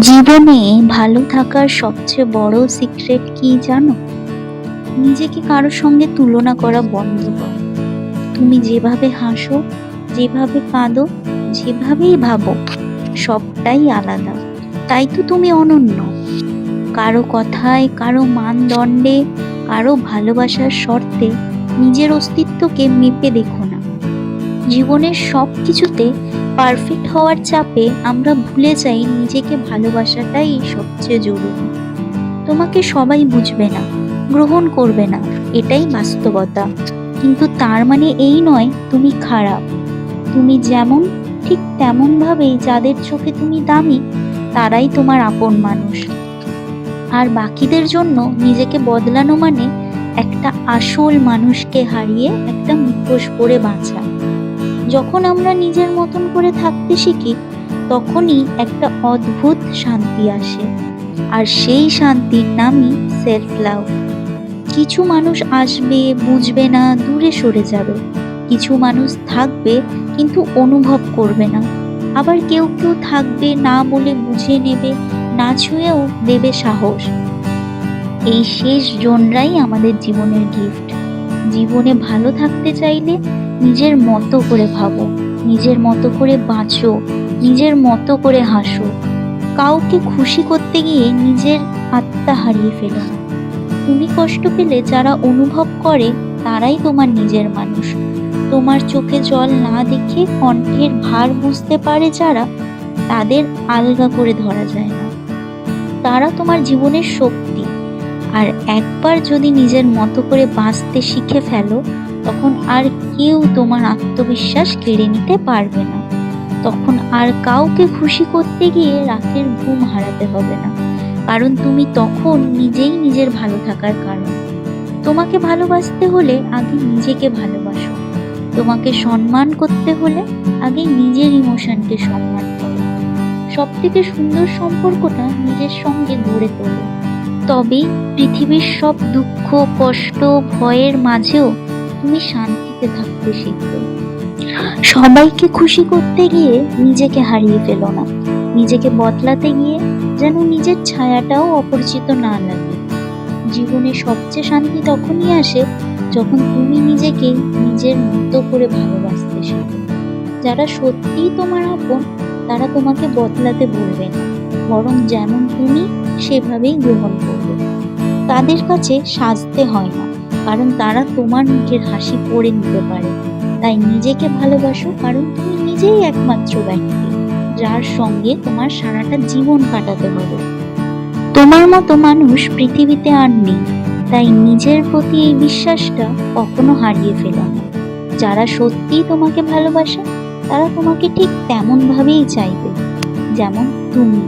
জীবনে ভালো থাকার সবচেয়ে বড় সিক্রেট কি জানো? নিজেকে কারোর সঙ্গে তুলনা করা বন্ধ করো। তুমি যেভাবে হাসো, যেভাবে কাঁদো, যেভাবেই ভাবো, সবটাই আলাদা। তাই তো তুমি অনন্য। কারো কথায়, কারো মানদণ্ডে, কারো ভালোবাসার শর্তে নিজের অস্তিত্বকে মেপে দেখো না। জীবনের সব কিছুতে পারফেক্ট হওয়ার চাপে আমরা ভুলে যাই নিজেকে ভালোবাসাটাই সবচেয়ে জরুরি। তোমাকে সবাই বুঝবে না, গ্রহণ করবে না, এটাই বাস্তবতা। কিন্তু তার মানে এই নয় তুমি খারাপ। তুমি যেমন, ঠিক তেমন ভাবেই যাদের চোখে তুমি দামি, তারাই তোমার আপন মানুষ। আর বাকিদের জন্য নিজেকে বদলানো মানে একটা আসল মানুষকে হারিয়ে একটা মুখোশ পরে বাঁচা। যখন আমরা নিজের মতন করে থাকতে শিখি, তখনই একটা অদ্ভুত শান্তি আসে। আর সেই শান্তির নামই সেলফ লাভ। কিছু মানুষ আসবে, বুঝবে না, দূরে সরে যাবে। কিছু মানুষ থাকবে কিন্তু অনুভব করবে না। আবার কেউ কেউ থাকবে, না বলে বুঝে নেবে, না ছুঁয়েও দেবে সাহস। এই শেষ জনরাই আমাদের জীবনের গিফট। জীবনে ভালো থাকতে চাইলে নিজের মতো করে ভাবো, নিজের মতো করে বাঁচো, নিজের মতো করে হাসো। কাউকে খুশি করতে গিয়ে নিজের আত্মা হারিয়ে ফেলো না। তুমি কষ্ট পেলে যারা অনুভব করে, তারাই তোমার নিজের মানুষ। তোমার চোখে জল না দেখে কণ্ঠের ভার বুঝতে পারে যারা, তাদের আলগা করে ধরা যায় না। তারা তোমার জীবনের শক্তি। আর একবার যদি নিজের মতো করে বাঁচতে শিখে ফেলো, তখন আর কেউ তোমার আত্মবিশ্বাস কেড়ে নিতে পারবে না। তখন আর কাউকে খুশি করতে গিয়ে রাতের ঘুম হারাতে হবে না, কারণ তুমি তখন নিজেই নিজের ভালো থাকার কারণ। তোমাকে ভালোবাসতে হলে আগে নিজেকে ভালোবাসো। তোমাকে সম্মান করতে হলে আগে নিজের ইমোশনকে সম্মান করো। সব থেকে সুন্দর সম্পর্কটা নিজের সঙ্গে গড়ে তোলো। তবেই পৃথিবীর সব দুঃখ, কষ্ট, ভয়ের মাঝেও তুমি শান্তিতে থাকতে শিখবে। সবাইকে খুশি করতে গিয়ে নিজেকে হারিয়ে ফেলো না। নিজেকে বদলাতে গিয়ে যেন নিজের ছায়াটাও অপরিচিত না লাগে। জীবনে সবচেয়ে শান্তি তখনই আসে যখন তুমি নিজেকে নিজের মতো করে ভালোবাসতে শেখো। যারা সত্যিই তোমার আপন, তারা তোমাকে বদলাতে বলবে না, বরং যেমন তুমি সেভাবেই গ্রহণ করবে। তাদের কাছে সাজতে হয় না, কারণ তারা তোমার মুখের হাসি পড়ে নিতে পারে। তাই নিজেকে ভালোবাসো, কারণ তুমি নিজেই একমাত্র ব্যক্তি যার সঙ্গে তোমার সারাটা জীবন কাটাতে হবে। তোমার মতো মানুষ পৃথিবীতে আর নেই। তাই নিজের প্রতি এই বিশ্বাসটা কখনো হারিয়ে ফেলো না। যারা সত্যিই তোমাকে ভালোবাসে, তারা তোমাকে ঠিক তেমন ভাবেই চাইবে, যেমন তুমি।